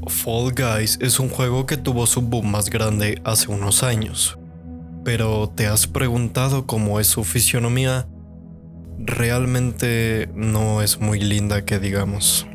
Fall Guys es un juego que tuvo su boom más grande hace unos años, pero ¿te has preguntado cómo es su fisionomía? Realmente no es muy linda que digamos.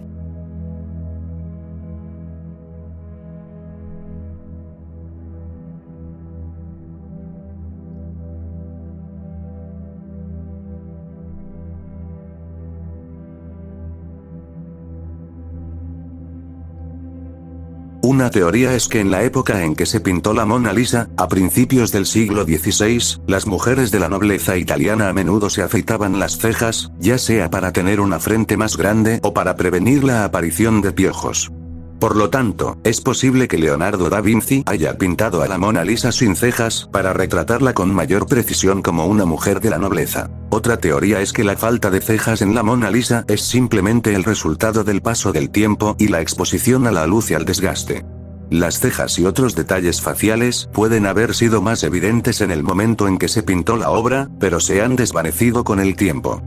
Una teoría es que en la época en que se pintó la Mona Lisa, a principios del siglo XVI, las mujeres de la nobleza italiana a menudo se afeitaban las cejas, ya sea para tener una frente más grande o para prevenir la aparición de piojos. Por lo tanto, es posible que Leonardo da Vinci haya pintado a la Mona Lisa sin cejas para retratarla con mayor precisión como una mujer de la nobleza. Otra teoría es que la falta de cejas en la Mona Lisa es simplemente el resultado del paso del tiempo y la exposición a la luz y al desgaste. Las cejas y otros detalles faciales pueden haber sido más evidentes en el momento en que se pintó la obra, pero se han desvanecido con el tiempo.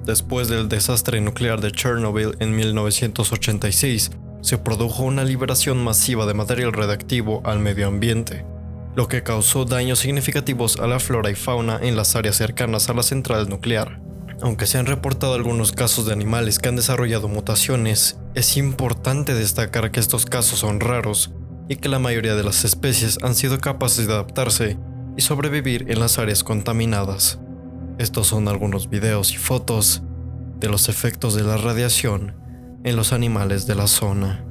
Después del desastre nuclear de Chernobyl en 1986, se produjo una liberación masiva de material radiactivo al medio ambiente, lo que causó daños significativos a la flora y fauna en las áreas cercanas a la central nuclear. Aunque se han reportado algunos casos de animales que han desarrollado mutaciones, es importante destacar que estos casos son raros y que la mayoría de las especies han sido capaces de adaptarse y sobrevivir en las áreas contaminadas. Estos son algunos videos y fotos de los efectos de la radiación en los animales de la zona.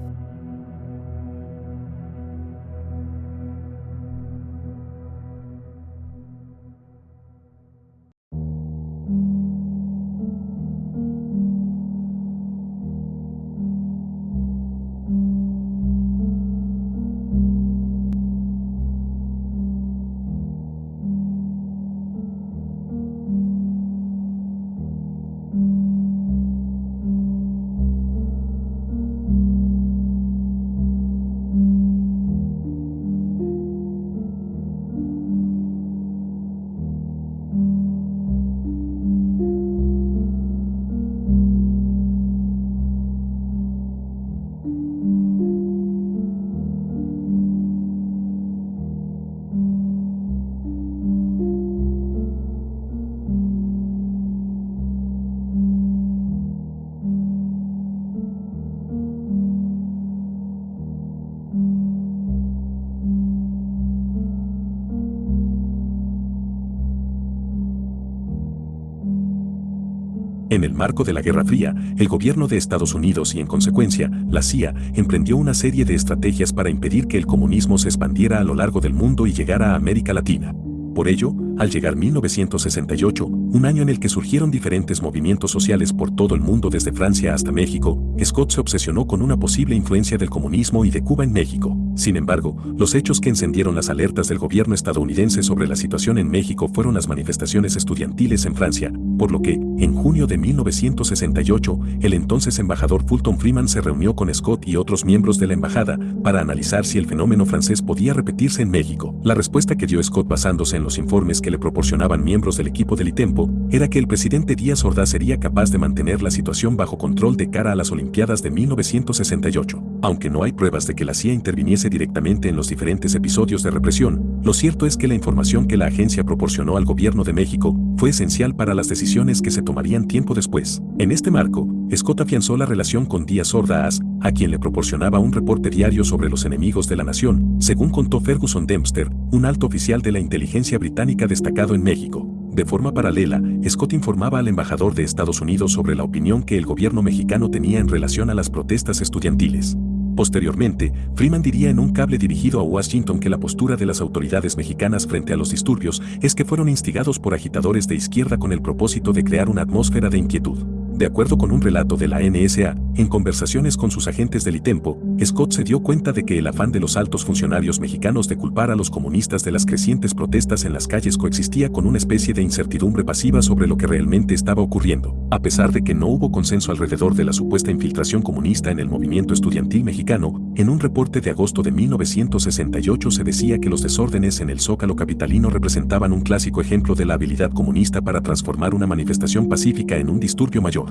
En el marco de la Guerra Fría, el gobierno de Estados Unidos y en consecuencia, la CIA, emprendió una serie de estrategias para impedir que el comunismo se expandiera a lo largo del mundo y llegara a América Latina. Por ello, al llegar 1968, un año en el que surgieron diferentes movimientos sociales por todo el mundo desde Francia hasta México, Scott se obsesionó con una posible influencia del comunismo y de Cuba en México. Sin embargo, los hechos que encendieron las alertas del gobierno estadounidense sobre la situación en México fueron las manifestaciones estudiantiles en Francia, por lo que, en junio de 1968, el entonces embajador Fulton Freeman se reunió con Scott y otros miembros de la embajada para analizar si el fenómeno francés podía repetirse en México. La respuesta que dio Scott basándose en los informes que le proporcionaban miembros del equipo del ITEMPO era que el presidente Díaz Ordaz sería capaz de mantener la situación bajo control de cara a las Olimpiadas de 1968. Aunque no hay pruebas de que la CIA interviniese directamente en los diferentes episodios de represión, lo cierto es que la información que la agencia proporcionó al gobierno de México fue esencial para las decisiones que se tomarían tiempo después. En este marco, Scott afianzó la relación con Díaz Ordaz, a quien le proporcionaba un reporte diario sobre los enemigos de la nación, según contó Ferguson Dempster, un alto oficial de la inteligencia británica destacado en México. De forma paralela, Scott informaba al embajador de Estados Unidos sobre la opinión que el gobierno mexicano tenía en relación a las protestas estudiantiles. Posteriormente, Freeman diría en un cable dirigido a Washington que la postura de las autoridades mexicanas frente a los disturbios es que fueron instigados por agitadores de izquierda con el propósito de crear una atmósfera de inquietud. De acuerdo con un relato de la NSA, en conversaciones con sus agentes del ITEMPO, Scott se dio cuenta de que el afán de los altos funcionarios mexicanos de culpar a los comunistas de las crecientes protestas en las calles coexistía con una especie de incertidumbre pasiva sobre lo que realmente estaba ocurriendo. A pesar de que no hubo consenso alrededor de la supuesta infiltración comunista en el movimiento estudiantil mexicano, en un reporte de agosto de 1968 se decía que los desórdenes en el Zócalo capitalino representaban un clásico ejemplo de la habilidad comunista para transformar una manifestación pacífica en un disturbio mayor.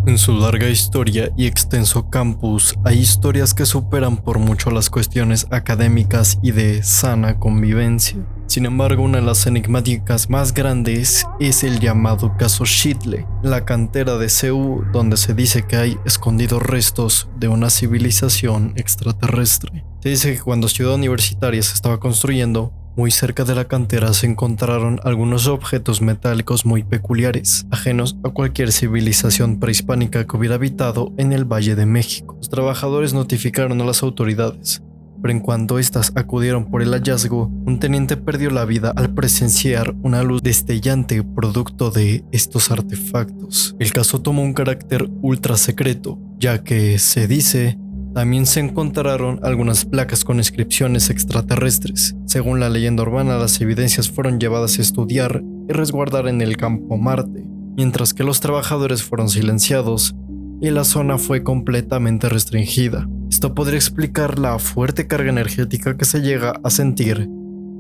En su larga historia y extenso campus, hay historias que superan por mucho las cuestiones académicas y de sana convivencia. Sin embargo, una de las enigmáticas más grandes es el llamado caso Shitley, la cantera de Seúl, donde se dice que hay escondidos restos de una civilización extraterrestre. Se dice que cuando Ciudad Universitaria se estaba construyendo, muy cerca de la cantera se encontraron algunos objetos metálicos muy peculiares, ajenos a cualquier civilización prehispánica que hubiera habitado en el Valle de México. Los trabajadores notificaron a las autoridades, pero en cuanto éstas acudieron por el hallazgo, un teniente perdió la vida al presenciar una luz destellante producto de estos artefactos. El caso tomó un carácter ultra secreto, ya que se dice también se encontraron algunas placas con inscripciones extraterrestres. Según la leyenda urbana, las evidencias fueron llevadas a estudiar y resguardar en el campo Marte, mientras que los trabajadores fueron silenciados y la zona fue completamente restringida. Esto podría explicar la fuerte carga energética que se llega a sentir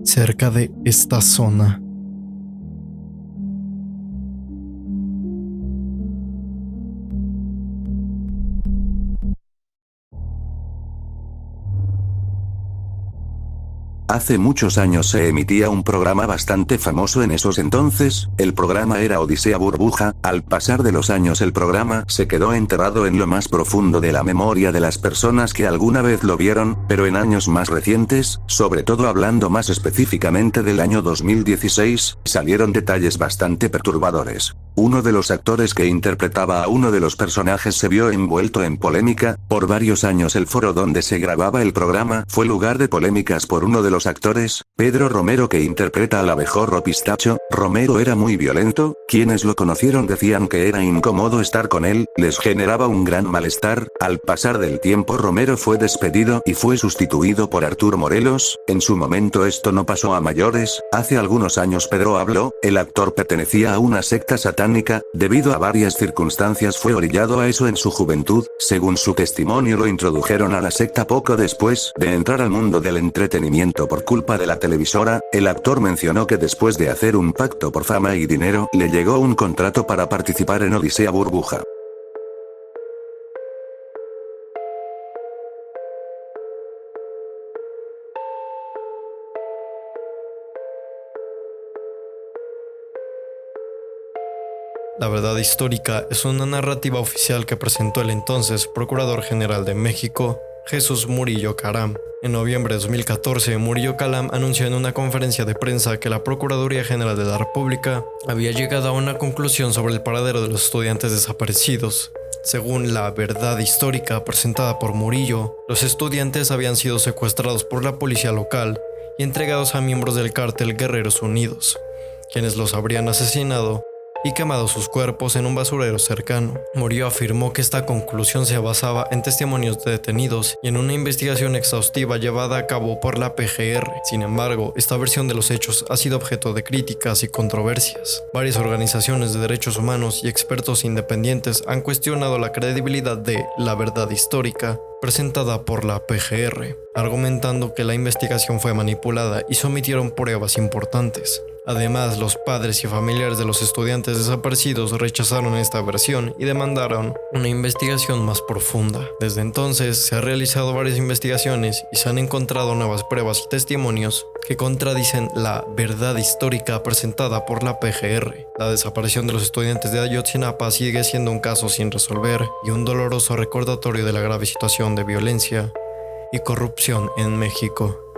cerca de esta zona. Hace muchos años se emitía un programa bastante famoso en esos entonces, el programa era Odisea Burbuja. Al pasar de los años el programa se quedó enterrado en lo más profundo de la memoria de las personas que alguna vez lo vieron, pero en años más recientes, sobre todo hablando más específicamente del año 2016, salieron detalles bastante perturbadores. Uno de los actores que interpretaba a uno de los personajes se vio envuelto en polémica. Por varios años el foro donde se grababa el programa fue lugar de polémicas por uno de los actores, Pedro Romero, que interpreta al abejorro Pistacho. Romero era muy violento, quienes lo conocieron decían que era incómodo estar con él, les generaba un gran malestar. Al pasar del tiempo Romero fue despedido y fue sustituido por Artur Morelos. En su momento esto no pasó a mayores. Hace algunos años Pedro habló, el actor pertenecía a una secta satánica, debido a varias circunstancias fue orillado a eso en su juventud. Según su testimonio lo introdujeron a la secta poco después de entrar al mundo del entretenimiento por culpa de la televisora. El actor mencionó que después de hacer un pacto por fama y dinero, le llegó un contrato para participar en Odisea Burbuja. La verdad histórica es una narrativa oficial que presentó el entonces Procurador General de México, Jesús Murillo Caram. En noviembre de 2014, Murillo Caram anunció en una conferencia de prensa que la Procuraduría General de la República había llegado a una conclusión sobre el paradero de los estudiantes desaparecidos. Según la verdad histórica presentada por Murillo, los estudiantes habían sido secuestrados por la policía local y entregados a miembros del cártel Guerreros Unidos, quienes los habrían asesinado y quemado sus cuerpos en un basurero cercano. Murillo afirmó que esta conclusión se basaba en testimonios de detenidos y en una investigación exhaustiva llevada a cabo por la PGR. Sin embargo, esta versión de los hechos ha sido objeto de críticas y controversias. Varias organizaciones de derechos humanos y expertos independientes han cuestionado la credibilidad de la verdad histórica presentada por la PGR, argumentando que la investigación fue manipulada y se omitieron pruebas importantes. Además, los padres y familiares de los estudiantes desaparecidos rechazaron esta versión y demandaron una investigación más profunda. Desde entonces, se han realizado varias investigaciones y se han encontrado nuevas pruebas y testimonios que contradicen la verdad histórica presentada por la PGR. La desaparición de los estudiantes de Ayotzinapa sigue siendo un caso sin resolver y un doloroso recordatorio de la grave situación de violencia y corrupción en México.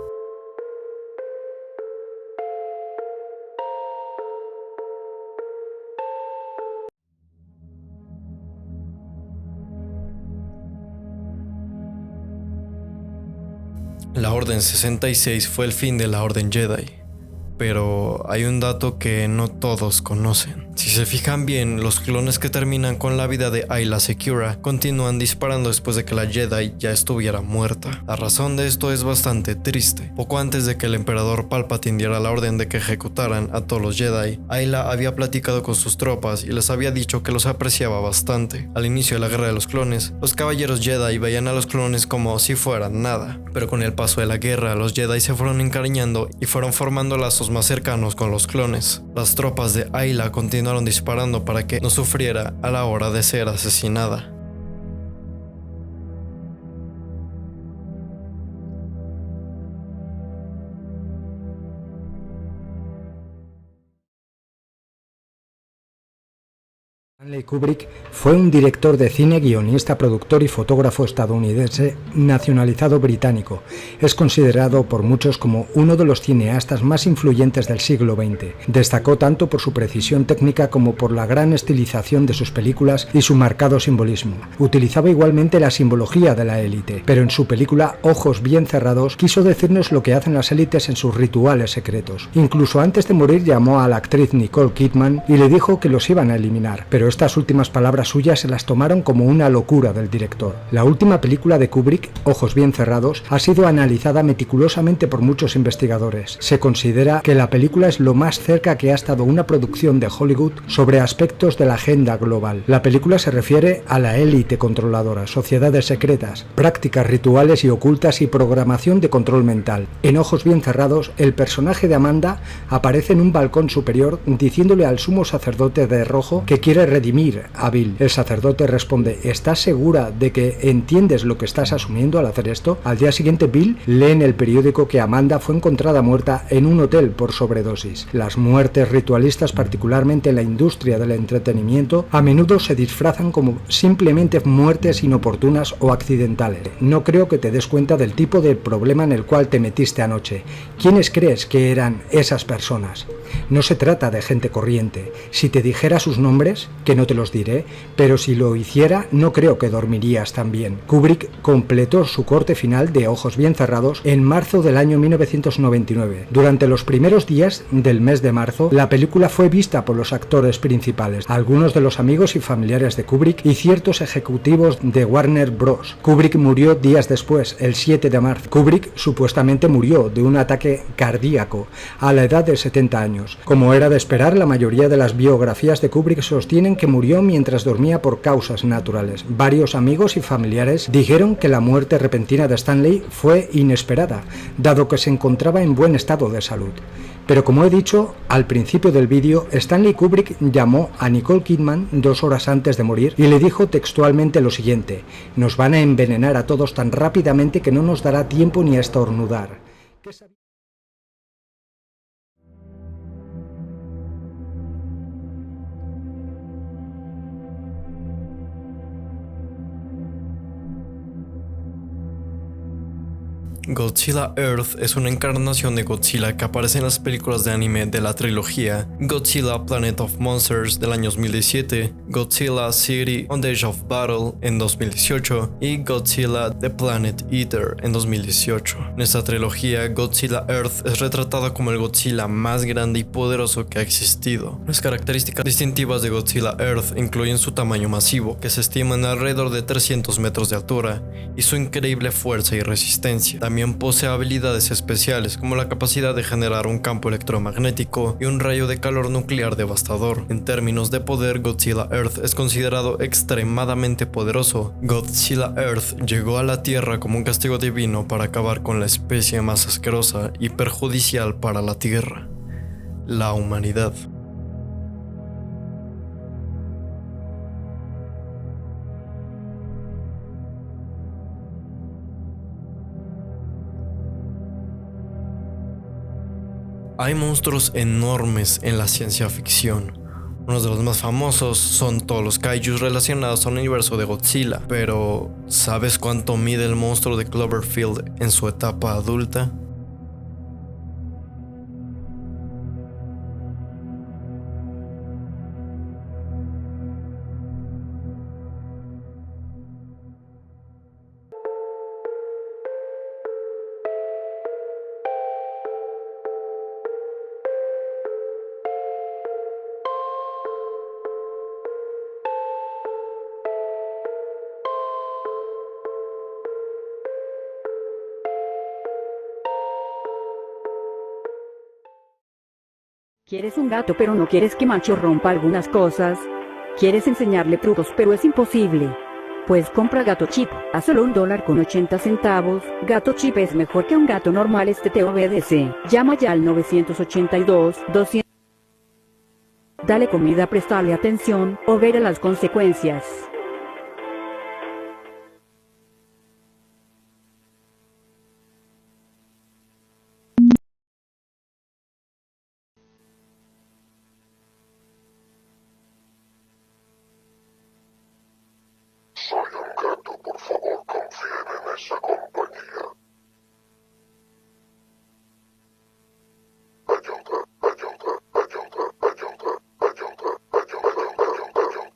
La Orden 66 fue el fin de la Orden Jedi, pero hay un dato que no todos conocen. Si se fijan bien, los clones que terminan con la vida de Ayla Secura continúan disparando después de que la Jedi ya estuviera muerta. La razón de esto es bastante triste. Poco antes de que el emperador Palpatine diera la orden de que ejecutaran a todos los Jedi, Ayla había platicado con sus tropas y les había dicho que los apreciaba bastante. Al inicio de la Guerra de los Clones, los caballeros Jedi veían a los clones como si fueran nada, pero con el paso de la guerra, los Jedi se fueron encariñando y fueron formando lazos más cercanos con los clones. Las tropas de Ayla continuaron disparando para que no sufriera a la hora de ser asesinada. Stanley Kubrick fue un director de cine, guionista, productor y fotógrafo estadounidense nacionalizado británico. Es considerado por muchos como uno de los cineastas más influyentes del siglo XX. Destacó tanto por su precisión técnica como por la gran estilización de sus películas y su marcado simbolismo. Utilizaba igualmente la simbología de la élite, pero en su película Ojos bien cerrados quiso decirnos lo que hacen las élites en sus rituales secretos. Incluso antes de morir llamó a la actriz Nicole Kidman y le dijo que los iban a eliminar, pero estas últimas palabras suyas se las tomaron como una locura del director. La última película de Kubrick, Ojos bien cerrados, ha sido analizada meticulosamente por muchos investigadores. Se considera que la película es lo más cerca que ha estado una producción de Hollywood sobre aspectos de la agenda global. La película se refiere a la élite controladora, sociedades secretas, prácticas rituales y ocultas y programación de control mental. En Ojos bien cerrados, el personaje de Amanda aparece en un balcón superior diciéndole al sumo sacerdote de rojo que quiere redimir a Bill. El sacerdote responde: ¿estás segura de que entiendes lo que estás asumiendo al hacer esto? Al día siguiente, Bill lee en el periódico que Amanda fue encontrada muerta en un hotel por sobredosis. Las muertes ritualistas, particularmente en la industria del entretenimiento, a menudo se disfrazan como simplemente muertes inoportunas o accidentales. No creo que te des cuenta del tipo de problema en el cual te metiste anoche. ¿Quiénes crees que eran esas personas? No se trata de gente corriente. Si te dijera sus nombres, que no te los diré, pero si lo hiciera, no creo que dormirías tan bien. Kubrick completó su corte final de Ojos bien cerrados en marzo del año 1999. Durante los primeros días del mes de marzo, la película fue vista por los actores principales, algunos de los amigos y familiares de Kubrick y ciertos ejecutivos de Warner Bros. Kubrick murió días después, el 7 de marzo. Kubrick supuestamente murió de un ataque cardíaco a la edad de 70 años. Como era de esperar, la mayoría de las biografías de Kubrick sostienen que murió mientras dormía por causas naturales. Varios amigos y familiares dijeron que la muerte repentina de Stanley fue inesperada, dado que se encontraba en buen estado de salud. Pero como he dicho al principio del vídeo, Stanley Kubrick llamó a Nicole Kidman 2 horas antes de morir y le dijo textualmente lo siguiente: «Nos van a envenenar a todos tan rápidamente que no nos dará tiempo ni a estornudar». Godzilla Earth es una encarnación de Godzilla que aparece en las películas de anime de la trilogía Godzilla Planet of Monsters del año 2017, Godzilla City on the Edge of Battle en 2018 y Godzilla The Planet Eater en 2018. En esta trilogía, Godzilla Earth es retratada como el Godzilla más grande y poderoso que ha existido. Las características distintivas de Godzilla Earth incluyen su tamaño masivo, que se estima en alrededor de 300 metros de altura, y su increíble fuerza y resistencia. También posee habilidades especiales como la capacidad de generar un campo electromagnético y un rayo de calor nuclear devastador. En términos de poder, Godzilla Earth es considerado extremadamente poderoso. Godzilla Earth llegó a la Tierra como un castigo divino para acabar con la especie más asquerosa y perjudicial para la Tierra: la humanidad. Hay monstruos enormes en la ciencia ficción. Uno de los más famosos son todos los kaijus relacionados al universo de Godzilla. Pero, ¿sabes cuánto mide el monstruo de Cloverfield en su etapa adulta? ¿Quieres un gato pero no quieres que Macho rompa algunas cosas? ¿Quieres enseñarle trucos pero es imposible? Pues compra Gato Chip, a solo $1.80. Gato Chip es mejor que un gato normal, este te obedece. Llama ya al 982-200. Dale comida, prestale atención, o verá las consecuencias. Soy un gato, por favor, confíen en esa compañía. Ayuda, ayuda, ayuda, ayuda, ayuda, ayuda, ayuda, ayuda.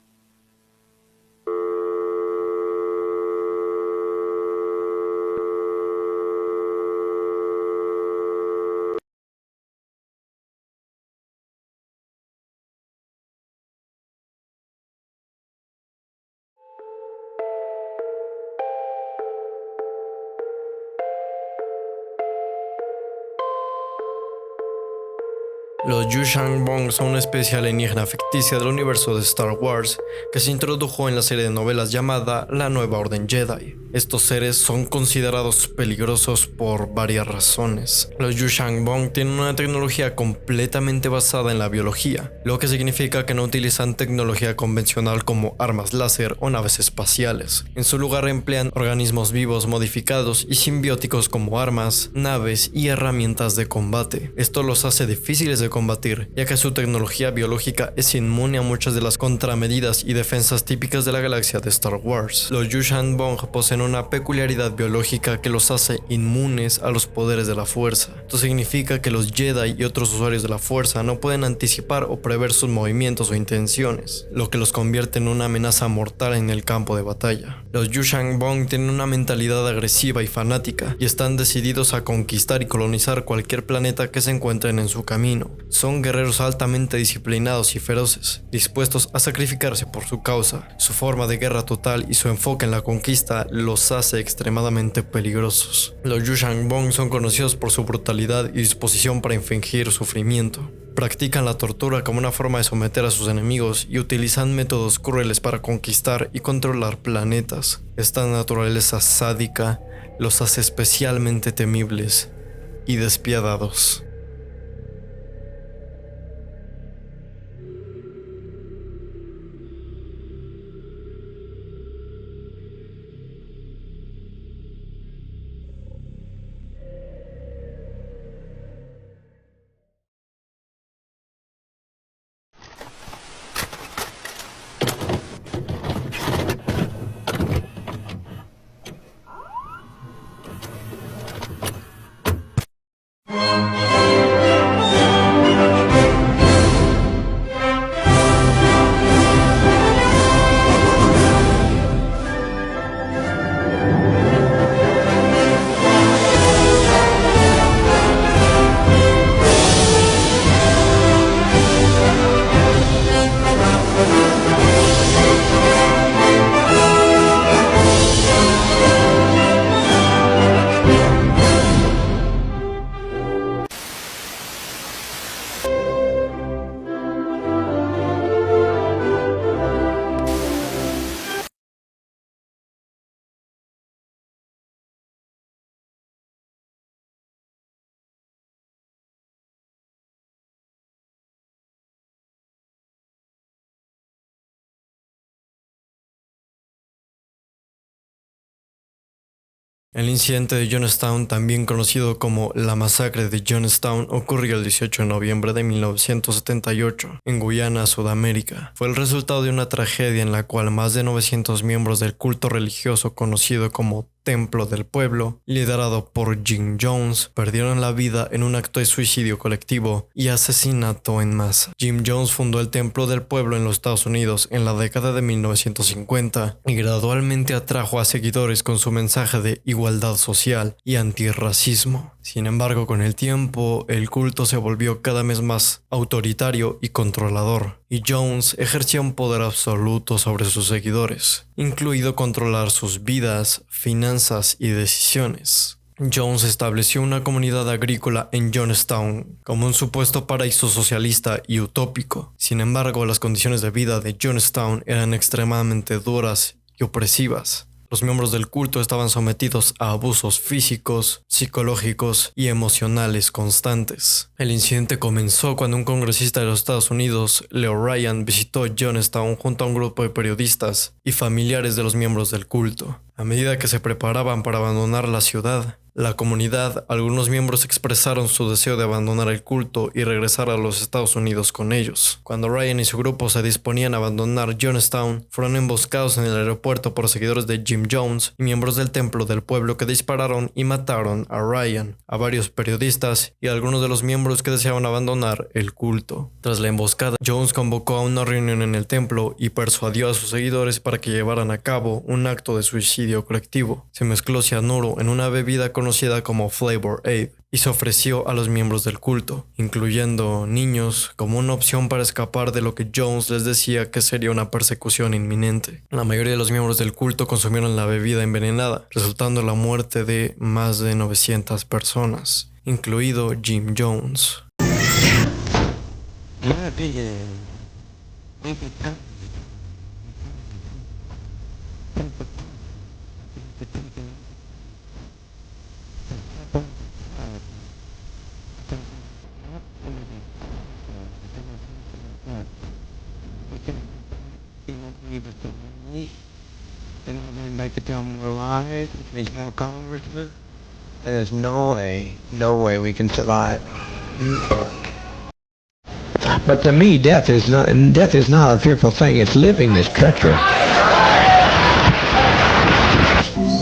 Los Yuuzhan-Vong son una especie alienígena ficticia del universo de Star Wars que se introdujo en la serie de novelas llamada La Nueva Orden Jedi. Estos seres son considerados peligrosos por varias razones. Los Yuuzhan-Vong tienen una tecnología completamente basada en la biología, lo que significa que no utilizan tecnología convencional como armas láser o naves espaciales. En su lugar emplean organismos vivos modificados y simbióticos como armas, naves y herramientas de combate. Esto los hace difíciles de combatir, ya que su tecnología biológica es inmune a muchas de las contramedidas y defensas típicas de la galaxia de Star Wars. Los Yuuzhan-Vong poseen una peculiaridad biológica que los hace inmunes a los poderes de la fuerza. Esto significa que los Jedi y otros usuarios de la fuerza no pueden anticipar o prever sus movimientos o intenciones, lo que los convierte en una amenaza mortal en el campo de batalla. Los Yuuzhan-Vong tienen una mentalidad agresiva y fanática, y están decididos a conquistar y colonizar cualquier planeta que se encuentren en su camino. Son guerreros altamente disciplinados y feroces, dispuestos a sacrificarse por su causa. Su forma de guerra total y su enfoque en la conquista los hace extremadamente peligrosos. Los Yuuzhan-Vong son conocidos por su brutalidad y disposición para infligir sufrimiento. Practican la tortura como una forma de someter a sus enemigos y utilizan métodos crueles para conquistar y controlar planetas. Esta naturaleza sádica los hace especialmente temibles y despiadados. El incidente de Jonestown, también conocido como la masacre de Jonestown, ocurrió el 18 de noviembre de 1978 en Guyana, Sudamérica. Fue el resultado de una tragedia en la cual más de 900 miembros del culto religioso conocido como Templo del Pueblo, liderado por Jim Jones, perdieron la vida en un acto de suicidio colectivo y asesinato en masa. Jim Jones fundó el Templo del Pueblo en los Estados Unidos en la década de 1950 y gradualmente atrajo a seguidores con su mensaje de igualdad social y antirracismo. Sin embargo, con el tiempo, el culto se volvió cada vez más autoritario y controlador, y Jones ejercía un poder absoluto sobre sus seguidores, incluido controlar sus vidas, finanzas y decisiones. Jones estableció una comunidad agrícola en Jonestown como un supuesto paraíso socialista y utópico. Sin embargo, las condiciones de vida de Jonestown eran extremadamente duras y opresivas. Los miembros del culto estaban sometidos a abusos físicos, psicológicos y emocionales constantes. El incidente comenzó cuando un congresista de los Estados Unidos, Leo Ryan, visitó Jonestown junto a un grupo de periodistas y familiares de los miembros del culto. A medida que se preparaban para abandonar la ciudad, la comunidad, algunos miembros expresaron su deseo de abandonar el culto y regresar a los Estados Unidos con ellos. Cuando Ryan y su grupo se disponían a abandonar Jonestown, fueron emboscados en el aeropuerto por seguidores de Jim Jones y miembros del templo del pueblo que dispararon y mataron a Ryan, a varios periodistas y a algunos de los miembros que deseaban abandonar el culto. Tras la emboscada, Jones convocó a una reunión en el templo y persuadió a sus seguidores para que llevaran a cabo un acto de suicidio colectivo. Se mezcló cianuro en una bebida conocida como Flavor Aid y se ofreció a los miembros del culto, incluyendo niños, como una opción para escapar de lo que Jones les decía que sería una persecución inminente. La mayoría de los miembros del culto consumieron la bebida envenenada, resultando en la muerte de más de 900 personas, incluido Jim Jones. Like to tell more lies, which means more congressmen. There's no way we can survive. But to me, death is not a fearful thing. It's living that's treacherous.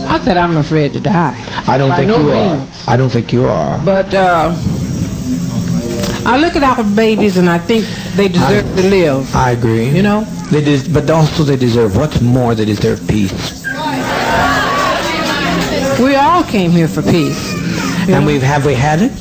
I said I'm afraid to die. I don't By think no you are. means. I don't think you are. But I look at our babies and I think they deserve to live. I agree. You know? But also they deserve, what's more, they deserve peace. We all came here for peace. And have we had it?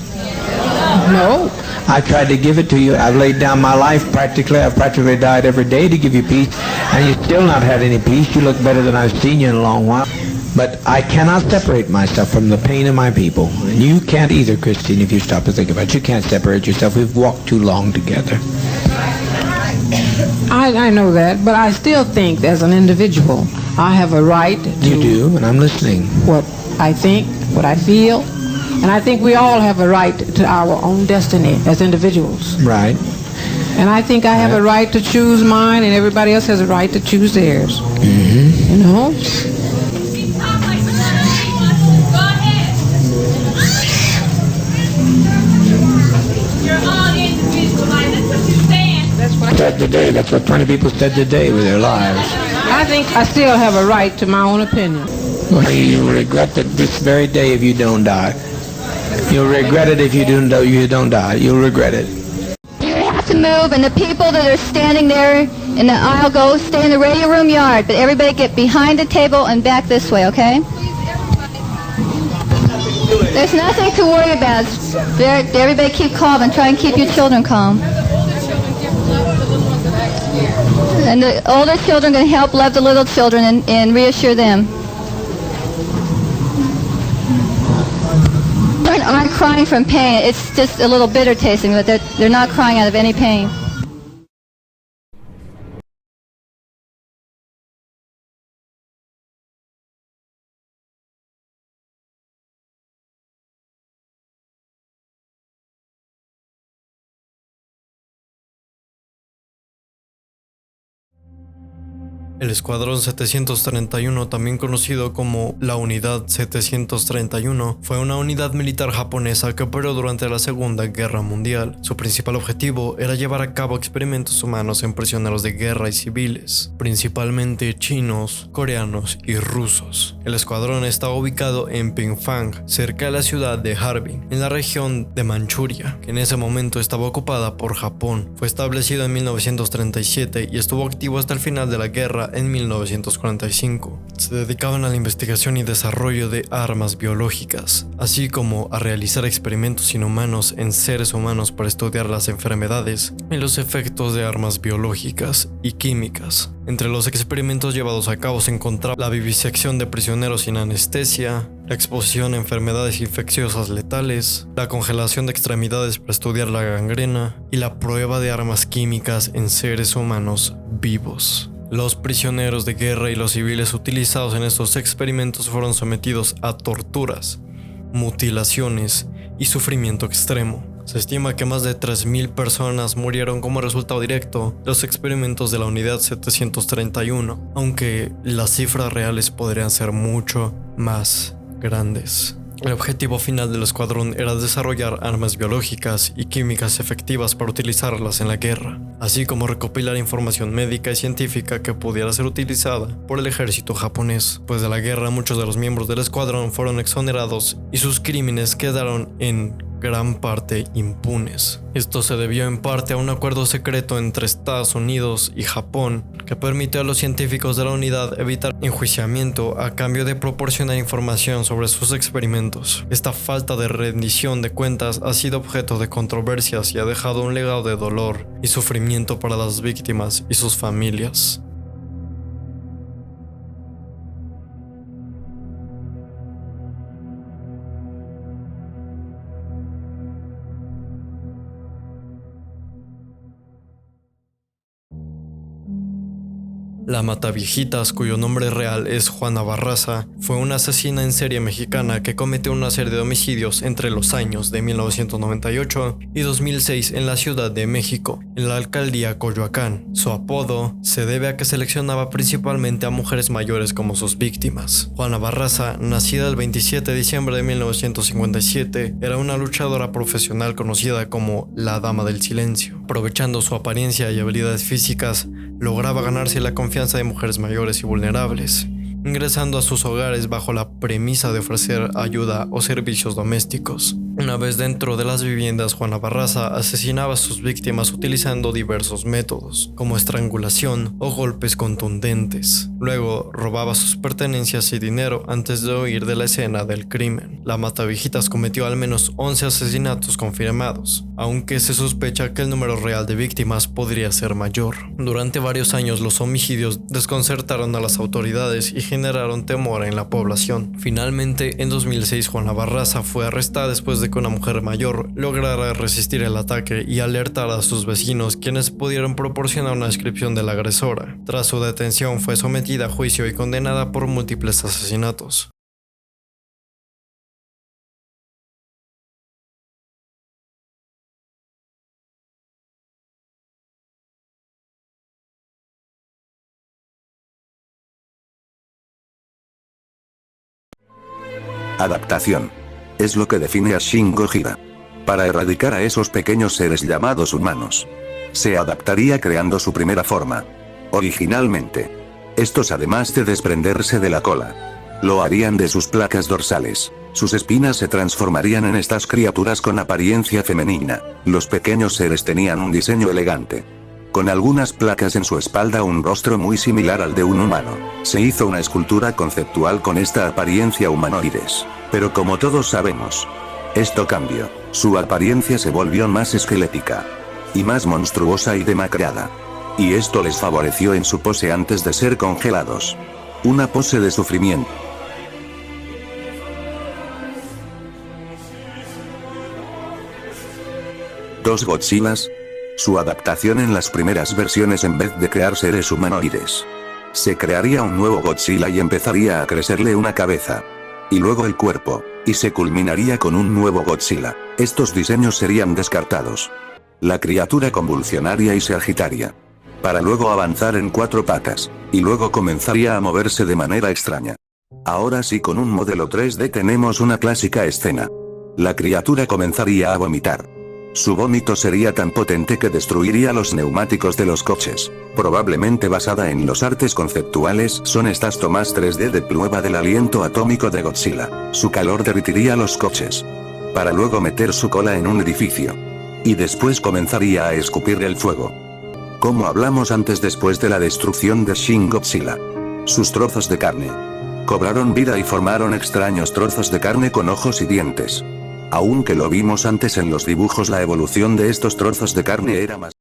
No. I tried to give it to you. I've laid down my life practically. I've practically died every day to give you peace. And you still not had any peace. You look better than I've seen you in a long while. But I cannot separate myself from the pain of my people. And you can't either, Christine, if you stop to think about it. You can't separate yourself. We've walked too long together. I know that, but I still think as an individual, I have a right to You do, and I'm listening. what I think, what I feel, and I think we all have a right to our own destiny as individuals. Right. And I think I have a right to choose mine, and everybody else has a right to choose theirs. You know? Said today, that's what 20 people said today with their lives. I think I still have a right to my own opinion. Well, you'll regret it this very day if you don't die. You'll regret it if you don't die. You'll regret it. You have to move, and the people that are standing there in the aisle go stay in the radio room yard, but everybody get behind the table and back this way, okay? There's nothing to worry about. Everybody keep calm and try and keep your children calm. And the older children can help love the little children and reassure them. Children aren't crying from pain. It's just a little bitter tasting, but they're not crying out of any pain. El Escuadrón 731, también conocido como la Unidad 731, fue una unidad militar japonesa que operó durante la Segunda Guerra Mundial. Su principal objetivo era llevar a cabo experimentos humanos en prisioneros de guerra y civiles, principalmente chinos, coreanos y rusos. El escuadrón estaba ubicado en Pingfang, cerca de la ciudad de Harbin, en la región de Manchuria, que en ese momento estaba ocupada por Japón. Fue establecido en 1937 y estuvo activo hasta el final de la guerra en 1945. Se dedicaban a la investigación y desarrollo de armas biológicas, así como a realizar experimentos inhumanos en seres humanos para estudiar las enfermedades y los efectos de armas biológicas y químicas. Entre los experimentos llevados a cabo se encontraba la vivisección de prisioneros sin anestesia, la exposición a enfermedades infecciosas letales, la congelación de extremidades para estudiar la gangrena y la prueba de armas químicas en seres humanos vivos. Los prisioneros de guerra y los civiles utilizados en estos experimentos fueron sometidos a torturas, mutilaciones y sufrimiento extremo. Se estima que más de 3.000 personas murieron como resultado directo de los experimentos de la Unidad 731, aunque las cifras reales podrían ser mucho más grandes. El objetivo final del escuadrón era desarrollar armas biológicas y químicas efectivas para utilizarlas en la guerra, así como recopilar información médica y científica que pudiera ser utilizada por el ejército japonés. Después de la guerra, muchos de los miembros del escuadrón fueron exonerados y sus crímenes quedaron en gran parte impunes. Esto se debió en parte a un acuerdo secreto entre Estados Unidos y Japón que permitió a los científicos de la unidad evitar enjuiciamiento a cambio de proporcionar información sobre sus experimentos. Esta falta de rendición de cuentas ha sido objeto de controversias y ha dejado un legado de dolor y sufrimiento para las víctimas y sus familias. La Mataviejitas, cuyo nombre real es Juana Barraza, fue una asesina en serie mexicana que cometió una serie de homicidios entre los años de 1998 y 2006 en la Ciudad de México, en la alcaldía Coyoacán. Su apodo se debe a que seleccionaba principalmente a mujeres mayores como sus víctimas. Juana Barraza, nacida el 27 de diciembre de 1957, era una luchadora profesional conocida como la Dama del Silencio. Aprovechando su apariencia y habilidades físicas, lograba ganarse la confianza de mujeres mayores y vulnerables, ingresando a sus hogares bajo la premisa de ofrecer ayuda o servicios domésticos. Una vez dentro de las viviendas, Juana Barraza asesinaba a sus víctimas utilizando diversos métodos, como estrangulación o golpes contundentes. Luego robaba sus pertenencias y dinero antes de huir de la escena del crimen. La Mataviejitas cometió al menos 11 asesinatos confirmados, aunque se sospecha que el número real de víctimas podría ser mayor. Durante varios años los homicidios desconcertaron a las autoridades y generaron temor en la población. Finalmente, en 2006, Juana Barraza fue arrestada después de que una mujer mayor lograra resistir el ataque y alertar a sus vecinos, quienes pudieron proporcionar una descripción de la agresora. Tras su detención, fue sometida a juicio y condenada por múltiples asesinatos. Adaptación. Es lo que define a Shin Gojira. Para erradicar a esos pequeños seres llamados humanos, se adaptaría creando su primera forma. Originalmente, estos, además de desprenderse de la cola, lo harían de sus placas dorsales. Sus espinas se transformarían en estas criaturas con apariencia femenina. Los pequeños seres tenían un diseño elegante, con algunas placas en su espalda, un rostro muy similar al de un humano. Se hizo una escultura conceptual con esta apariencia humanoides. Pero como todos sabemos, esto cambió. Su apariencia se volvió más esquelética, y más monstruosa y demacrada. Y esto les favoreció en su pose antes de ser congelados. Una pose de sufrimiento. Dos Godzillas. Su adaptación en las primeras versiones, en vez de crear seres humanoides, se crearía un nuevo Godzilla y empezaría a crecerle una cabeza, y luego el cuerpo, y se culminaría con un nuevo Godzilla. Estos diseños serían descartados. La criatura convulsionaría y se agitaría, para luego avanzar en 4 patas, y luego comenzaría a moverse de manera extraña. Ahora sí, con un modelo 3D tenemos una clásica escena. La criatura comenzaría a vomitar. Su vómito sería tan potente que destruiría los neumáticos de los coches. Probablemente basada en los artes conceptuales son estas tomas 3D de prueba del aliento atómico de Godzilla. Su calor derritiría los coches, para luego meter su cola en un edificio, y después comenzaría a escupir el fuego. Como hablamos antes, después de la destrucción de Shin Godzilla, sus trozos de carne cobraron vida y formaron extraños trozos de carne con ojos y dientes. Aunque lo vimos antes en los dibujos, la evolución de estos trozos de carne era más.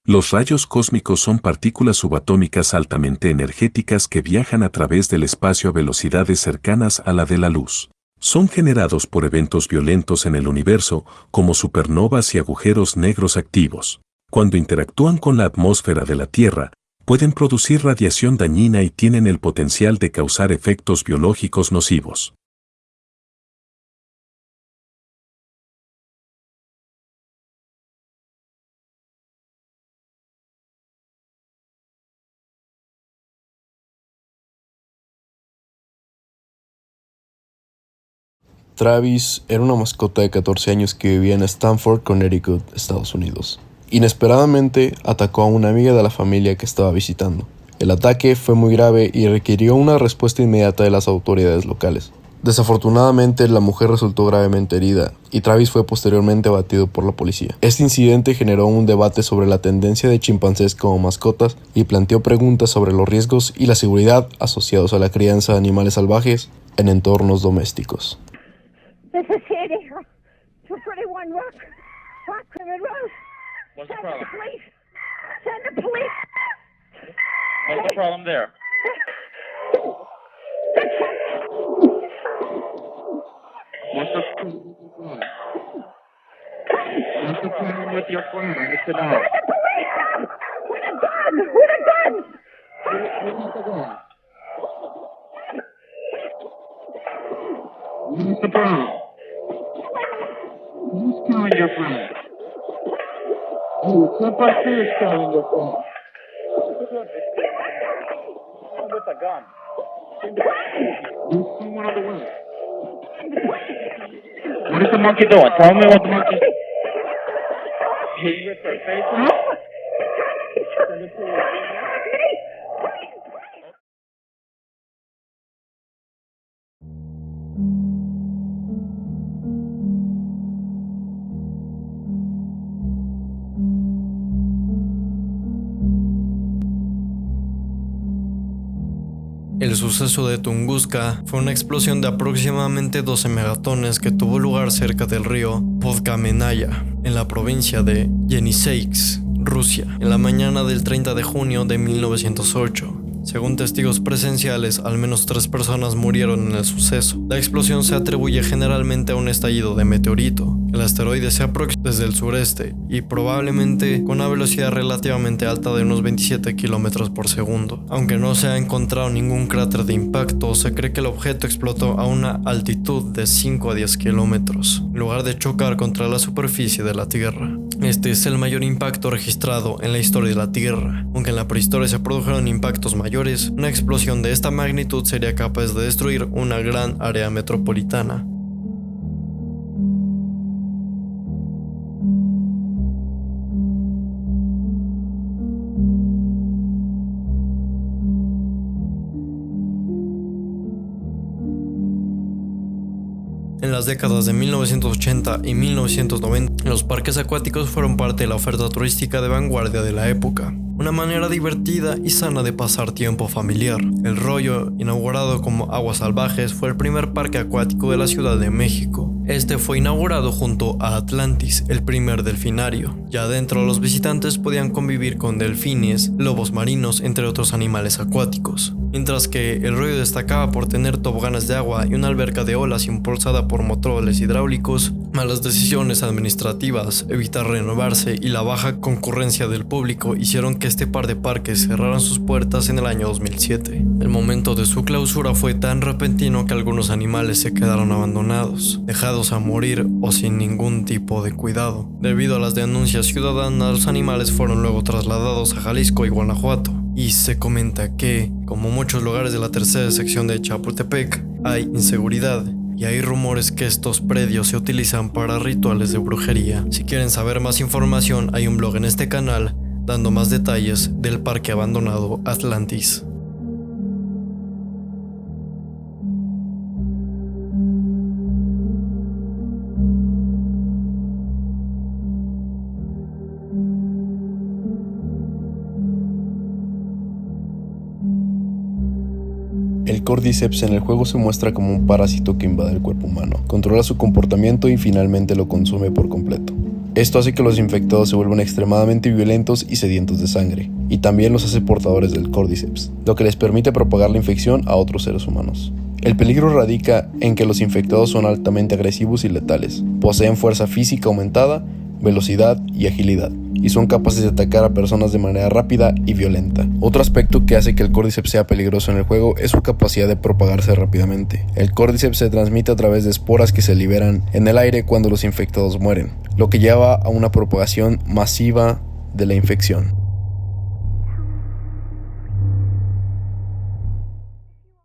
Los rayos cósmicos son partículas subatómicas altamente energéticas que viajan a través del espacio a velocidades cercanas a la de la luz. Son generados por eventos violentos en el universo, como supernovas y agujeros negros activos. Cuando interactúan con la atmósfera de la Tierra, pueden producir radiación dañina y tienen el potencial de causar efectos biológicos nocivos. Travis era una mascota de 14 años que vivía en Stamford, Connecticut, Estados Unidos. Inesperadamente, atacó a una amiga de la familia que estaba visitando. El ataque fue muy grave y requirió una respuesta inmediata de las autoridades locales. Desafortunadamente, la mujer resultó gravemente herida y Travis fue posteriormente abatido por la policía. Este incidente generó un debate sobre la tendencia de chimpancés como mascotas y planteó preguntas sobre los riesgos y la seguridad asociados a la crianza de animales salvajes en entornos domésticos. This is Sandy. 231 Rock River Road. What's the Send problem? the police. Send the police. What's the problem there? What's the problem? What's the problem with your friend? Sit down. Send the police. With a gun. With a gun. What's the gun? What's the problem? Who's killing your friend? Somebody is killing your friend. With a gun. There's someone on the way. What is the monkey doing? Tell me what the monkey. He ripped her face off. El suceso de Tunguska fue una explosión de aproximadamente 12 megatones que tuvo lugar cerca del río Podkamenaya, en la provincia de Yeniseisk, Rusia, en la mañana del 30 de junio de 1908. Según testigos presenciales, al menos 3 personas murieron en el suceso. La explosión se atribuye generalmente a un estallido de meteorito. El asteroide se aproxima desde el sureste y probablemente con una velocidad relativamente alta de unos 27 kilómetros por segundo. Aunque no se ha encontrado ningún cráter de impacto, se cree que el objeto explotó a una altitud de 5 a 10 kilómetros, en lugar de chocar contra la superficie de la Tierra. Este es el mayor impacto registrado en la historia de la Tierra. Aunque en la prehistoria se produjeron impactos mayores, una explosión de esta magnitud sería capaz de destruir una gran área metropolitana. En las décadas de 1980 y 1990, los parques acuáticos fueron parte de la oferta turística de vanguardia de la época. Una manera divertida y sana de pasar tiempo familiar. El Rollo, inaugurado como Aguas Salvajes, fue el primer parque acuático de la Ciudad de México. Este fue inaugurado junto a Atlantis, el primer delfinario. Ya adentro, los visitantes podían convivir con delfines, lobos marinos, entre otros animales acuáticos. Mientras que el Rollo destacaba por tener toboganes de agua y una alberca de olas impulsada por motores hidráulicos, malas decisiones administrativas, evitar renovarse y la baja concurrencia del público hicieron que este par de parques cerraran sus puertas en el año 2007. El momento de su clausura fue tan repentino que algunos animales se quedaron abandonados, dejados a morir o sin ningún tipo de cuidado. Debido a las denuncias ciudadanas, los animales fueron luego trasladados a Jalisco y Guanajuato. Y se comenta que, como muchos lugares de la tercera sección de Chapultepec, hay inseguridad. Y hay rumores que estos predios se utilizan para rituales de brujería. Si quieren saber más información, hay un blog en este canal dando más detalles del parque abandonado Atlantis. El Cordyceps en el juego se muestra como un parásito que invade el cuerpo humano, controla su comportamiento y finalmente lo consume por completo. Esto hace que los infectados se vuelvan extremadamente violentos y sedientos de sangre, y también los hace portadores del Cordyceps, lo que les permite propagar la infección a otros seres humanos. El peligro radica en que los infectados son altamente agresivos y letales, poseen fuerza física aumentada, velocidad y agilidad, y son capaces de atacar a personas de manera rápida y violenta. Otro aspecto que hace que el Cordyceps sea peligroso en el juego es su capacidad de propagarse rápidamente. El Cordyceps se transmite a través de esporas que se liberan en el aire cuando los infectados mueren, lo que lleva a una propagación masiva de la infección.